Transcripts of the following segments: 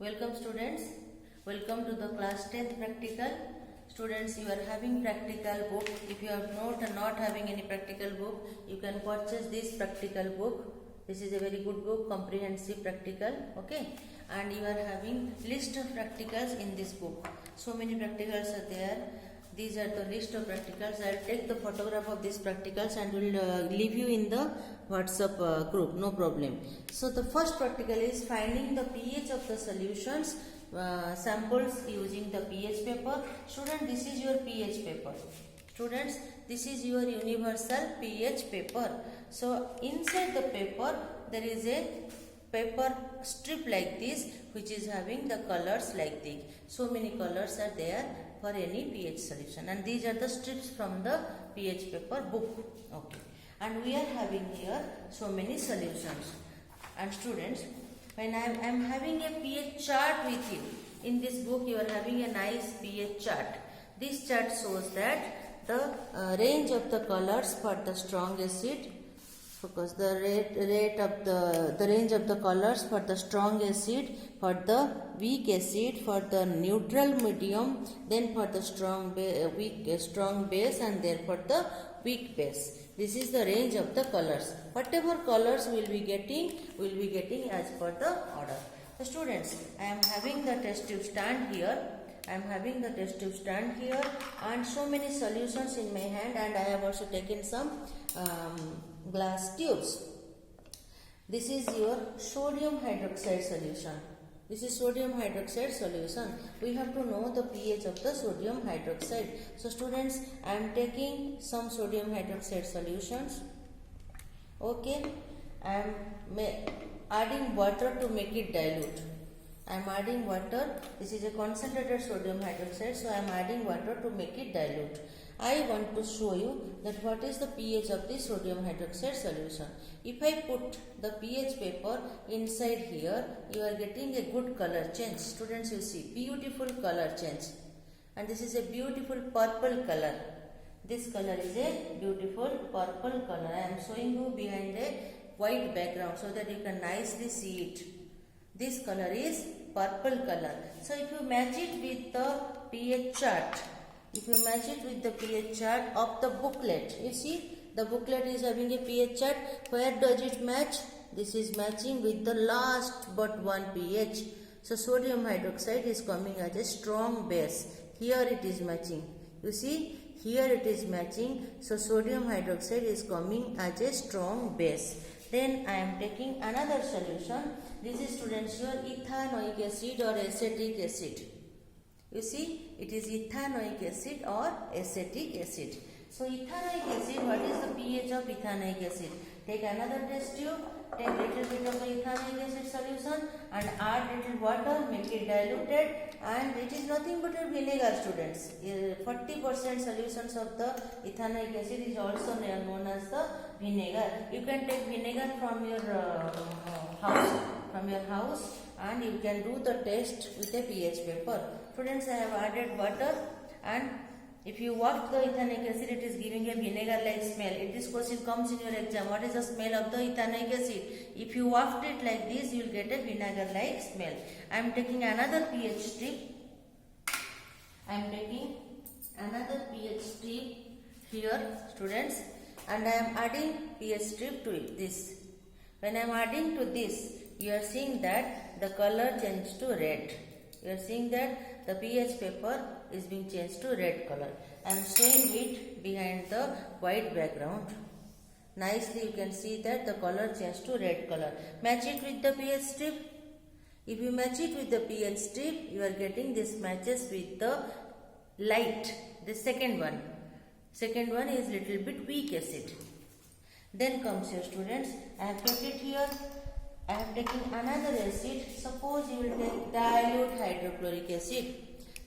Welcome students, welcome to the class 10th practical. Students, you are having practical book. If you are not having any practical book, you can purchase this practical book. This is a very good book, comprehensive practical, okay? And you are having list of practicals in this book. So many practicals are there. These are the list of practicals. I will take the photograph of these practicals and will leave you in the WhatsApp group, no problem. So the first practical is finding the pH of the solutions, samples using the pH paper. Student, this is your pH paper. Students, this is your universal pH paper. So inside the paper there is a paper strip like this which is having the colors like this. So many colors are there for any pH solution, and these are the strips from the pH paper book, okay? And we are having here so many solutions. And students, when I am having a pH chart with you, in this book you are having a nice pH chart. This chart shows that the range of the colors for the strong acid, because the rate of the range of the colors for the strong acid, for the weak acid, for the neutral medium, then for the strong base, and then for the weak base. This is the range of the colors. Whatever colors we will be getting as per the order. So students, I am having the test tube stand here. And so many solutions in my hand, and I have also taken some glass tubes. This is your sodium hydroxide solution. We have to know the pH of the sodium hydroxide. So students, I am taking some sodium hydroxide solutions. Okay, I am adding water to make it dilute. I am adding water. This is a concentrated sodium hydroxide, so I am adding water to make it dilute. I want to show you that what is the pH of the sodium hydroxide solution. If I put the pH paper inside here, you are getting a good color change. Students, you see beautiful color change. And this is a beautiful purple color. This color is a beautiful purple color. I am showing you behind a white background so that you can nicely see it. This color is purple color. So if you match it with the pH chart, of the booklet, you see the booklet is having a pH chart. Where does it match? This is matching with the last but one pH. So sodium hydroxide is coming as a strong base. Here it is matching. You see, here it is matching. So sodium hydroxide is coming as a strong base. Then I am taking another solution. This is, students, your ethanoic acid or acetic acid. You see, it is ethanoic acid or acetic acid. So ethanoic acid, what is the pH of ethanoic acid? Take another test tube, take little bit of the ethanoic acid solution and add little water, make it diluted, and it is nothing but a vinegar, students. 40% solutions of the ethanoic acid is also known as the vinegar. You can take vinegar from your house, and you can do the test with a pH paper. Students, I have added water, and if you waft the ethanoic acid, it is giving a vinegar-like smell. If this question comes in your exam, what is the smell of the ethanoic acid? If you waft it like this, you will get a vinegar-like smell. I am taking another pH strip. Here, students, and I am adding pH strip to it. This. When I am adding to this, you are seeing that the color changed to red. You are seeing that the pH paper is being changed to red color. I am showing it behind the white background. Nicely you can see that the color changed to red color. Match it with the pH strip. If you match it with the pH strip, you are getting this matches with the light. The second one is little bit weak acid. Then comes your, students, I have kept it here. I have taken another acid. Suppose you will take dilute hydrochloric acid.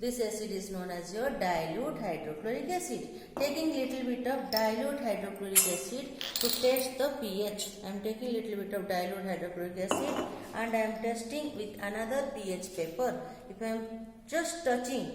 This acid is known as your dilute hydrochloric acid. Taking little bit of dilute hydrochloric acid to test the pH. I am taking little bit of dilute hydrochloric acid and I am testing with another pH paper. If I am just touching,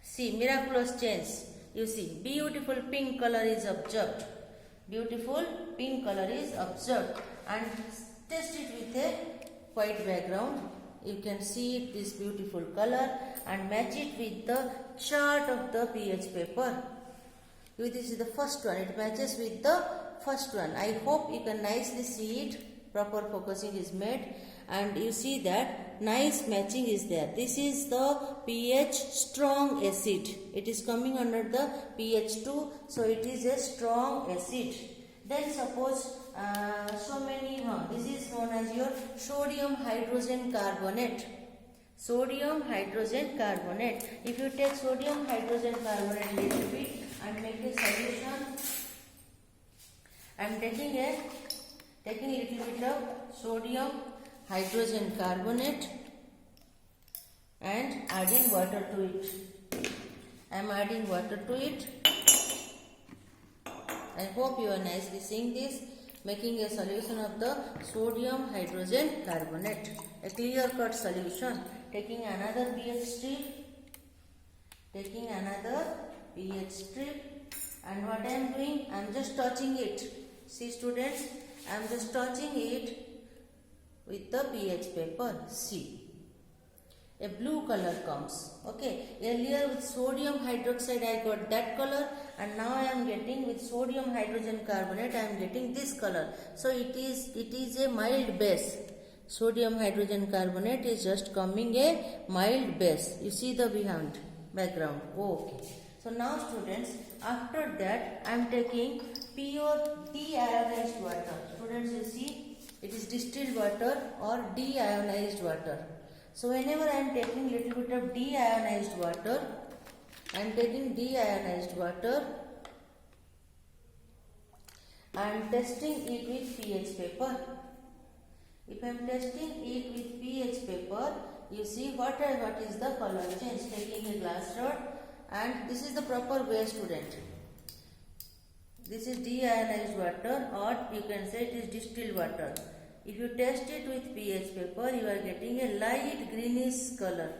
see, miraculous change. You see, beautiful pink color is observed. And test it with a white background. You can see it, this beautiful color, and match it with the chart of the pH paper. This is the first one. It matches with the first one. I hope you can nicely see it. Proper focusing is made, and you see that nice matching is there. This is the pH strong acid. It is coming under the pH 2, so it is a strong acid. Then suppose this is known as your sodium hydrogen carbonate. Sodium hydrogen carbonate. If you take sodium hydrogen carbonate little bit and make a solution, I am taking little bit of sodium hydrogen carbonate and adding water to it. I am adding water to it. I hope you are nicely seeing this. Making a solution of the sodium hydrogen carbonate. A clear cut solution. Taking another pH strip. And what I am doing? I am just touching it. See students, I am just touching it with the pH paper. See, a blue color comes. Okay, earlier with sodium hydroxide I got that color, and now I am getting with sodium hydrogen carbonate I am getting this color. So it is a mild base. Sodium hydrogen carbonate is just coming a mild base. You see the background. Okay. So now students, after that I am taking pure deionized water. Students, you see, it is distilled water or deionized water. So whenever I am taking little bit of deionized water, I am testing it with pH paper. If I am testing it with pH paper, you see what is the color change. Taking a glass rod, and this is the proper way, student. This is deionized water, or you can say it is distilled water. If you test it with pH paper, you are getting a light greenish color.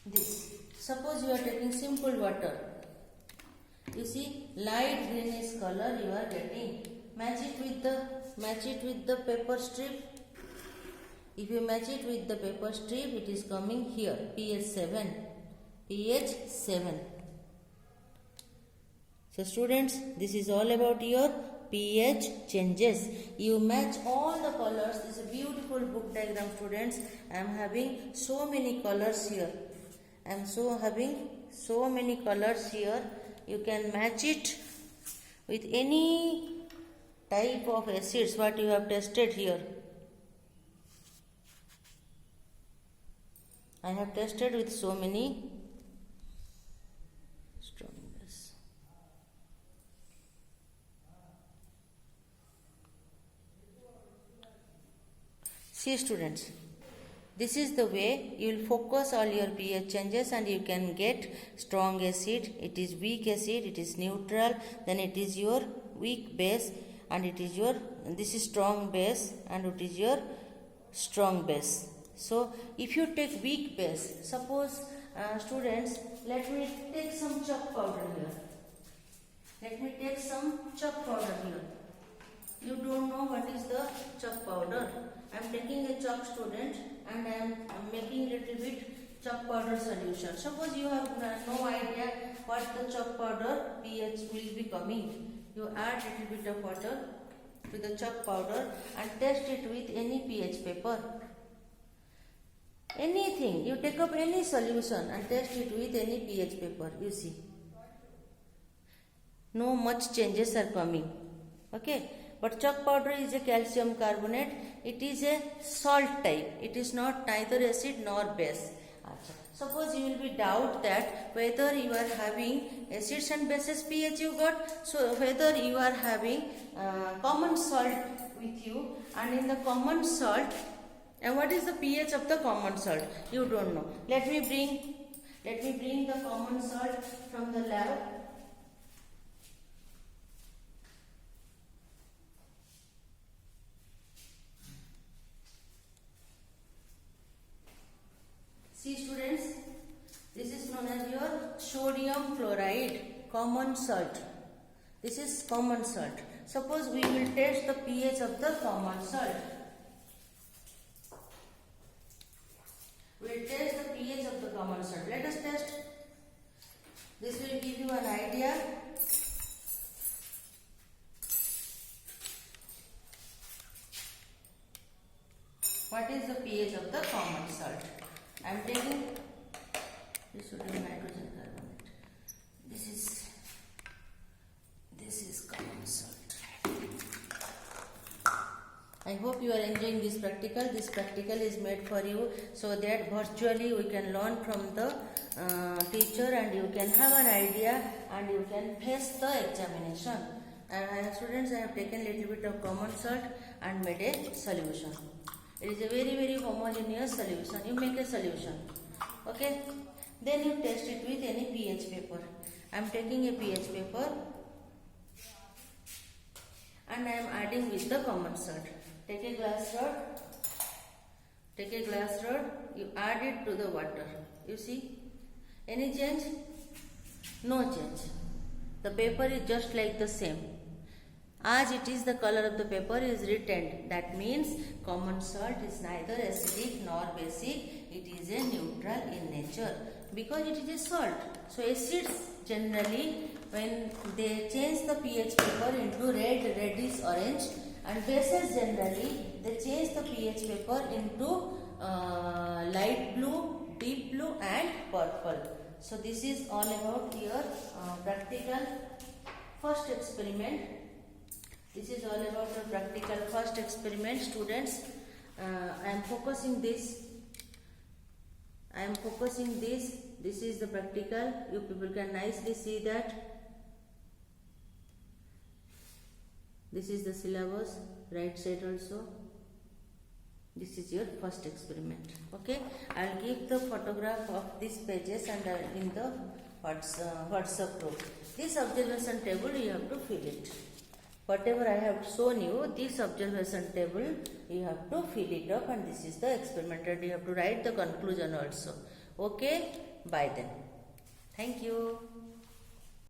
This. Suppose you are taking simple water. You see, light greenish color you are getting. Match it with the paper strip. If you match it with the paper strip, it is coming here, pH 7. So students, this is all about your pH changes. You match all the colors. This is a beautiful book diagram, students. I am having so many colors here. You can match it with any type of acids what you have tested here. I have tested with so many. See students, this is the way you will focus all your pH changes, and you can get strong acid, it is weak acid, it is neutral, then it is your weak base, and this is strong base, and it is your strong base. So if you take weak base, suppose students, let me take some chalk powder here. You don't know what is the chalk powder. I am taking a chalk, student, and I am making little bit chalk powder solution. Suppose you have no idea what the chalk powder pH will be coming. You add little bit of water to the chalk powder and test it with any pH paper. Anything, you take up any solution and test it with any pH paper. You see, no much changes are coming. Okay. But chalk powder is a calcium carbonate. It is a salt type. It is not neither acid nor base. Suppose you will be doubt that whether you are having acids and bases pH you got. So whether you are having common salt with you, and in the common salt, and what is the pH of the common salt? You don't know. Let me bring the common salt from the lab. See students, this is known as your sodium chloride, common salt. This is common salt. Suppose we will test the pH of the common salt. We will test the pH of the common salt. Let us test. This will give you an idea. What is the pH of the common salt? I am taking this sodium nitrogen carbonate. This is common salt. I hope you are enjoying this practical. This practical is made for you so that virtually we can learn from the teacher and you can have an idea and you can face the examination. Students, I have taken little bit of common salt and made a solution. It is a very homogeneous solution. You make a solution. Okay. Then you test it with any pH paper. I am taking a pH paper and I am adding with the common salt. Take a glass rod, you add it to the water. You see? Any change? No change. The paper is just like the same. As it is, the color of the paper is retained. That means common salt is neither acidic nor basic. It is a neutral in nature because it is a salt. So acids generally, when they change the pH paper into red, reddish, orange, and bases generally they change the pH paper into light blue, deep blue, and purple. So this is all about your practical first experiment. This is all about the practical first experiment, students. I am focusing this. This is the practical. You people can nicely see that. This is the syllabus, right side also. This is your first experiment. Okay, I will give the photograph of these pages and in the WhatsApp group. This observation table you have to fill it. Whatever I have shown you, this observation table, you have to fill it up, and this is the experiment, and you have to write the conclusion also. Okay, bye then. Thank you.